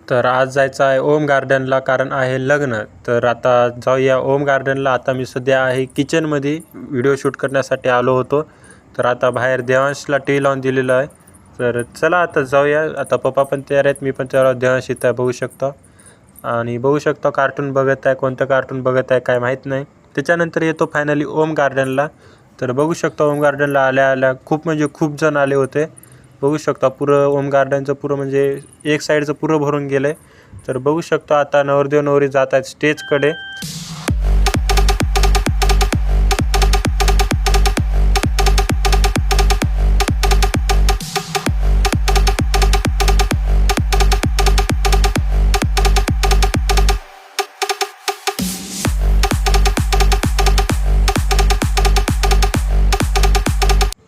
तर आज जायचं आहे ओम गार्डनला, कारण आहे लग्न. तर आता जाऊया ओम गार्डनला. आता मी सध्या आहे किचनमध्ये, व्हिडिओ शूट करण्यासाठी आलो होतो. तर आता बाहेर देवांशला टी लावून दिलेलं आहे. तर चला आता जाऊया. आता पप्पा पण तयार आहेत, मी पण तयार आहोत. देवांश इथं बघू शकता आणि बघू शकता कार्टून बघत आहे. कोणतं कार्टून बघत आहे काय माहीत नाही. त्याच्यानंतर येतो फायनली ओम गार्डनला. तर बघू शकता ओम गार्डनला आल्या आल्या खूप जण आले होते. बघू शकता पुरं ओम गार्डनचं पुरं म्हणजे एक साईडचं पुरं भरून गेलं आहे. तर बघू शकता आता नवरदेव नवरी जात आहेत स्टेजकडे.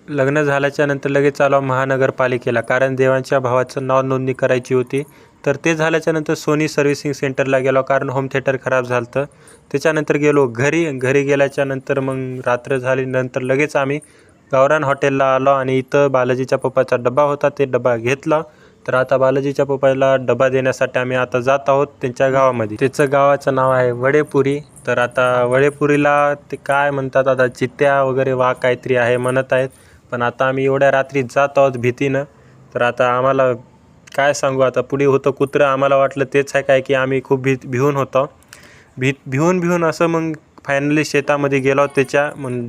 लग्न झाल्याच्या नंतर लगेच आलो महानगरपालिकेला, कारण देवांच्या भावाचं नाव नोंदणी करायची होती. तर ते झाल्याच्यानंतर सोनी सर्व्हिसिंग सेंटरला गेलो, कारण होम थिएटर खराब झालं होतं. त्याच्यानंतर गेलो घरी गेल्याच्यानंतर मग रात्र झाली. नंतर लगेच आम्ही गावरान हॉटेलला आलो आणि इथं बालाजीच्या पप्पाचा डबा होता, ते डबा घेतला. तर आता बालाजीच्या पप्पाला डबा देण्यासाठी आम्ही आता जात आहोत त्यांच्या गावामध्ये. त्याचं गावाचं नाव आहे वडेपुरी. तर आता वडेपुरीला ते काय म्हणतात, आता चित्त्या वगैरे वाघ काहीतरी आहे म्हणत आहेत. पण आता आम्ही एवढ्या रात्री जात आहोत भीतीनं. तर आता आम्हाला काय सांगू, आता पुढे होतं कुत्रं. आम्हाला वाटलं तेच आहे काय, की आम्ही खूप भिवून होतो. भिवून असं मग फायनली शेतामध्ये गेलो. त्याच्या मग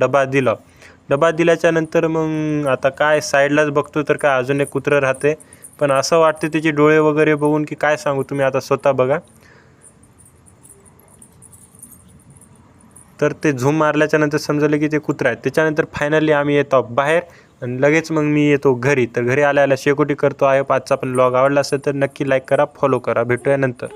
डबा दिल्याच्यानंतर मग आता काय साईडलाच बघतो तर काय अजून एक कुत्रं राहते. पण असं वाटते त्याचे डोळे वगैरे बघून की काय सांगू, तुम्ही आता स्वतः बघा. तर ते झूम मारल्याच्यानंतर समजलं की ते कुत्रं आहे. त्याच्यानंतर फायनली आम्ही येतो बाहेर आणि लगेच मग मी येतो घरी. तर घरी आल्या शेकोटी करतो आहे. आजचा पण ब्लॉग आवडला असेल तर नक्की लाईक करा, फॉलो करा. भेटूया नंतर.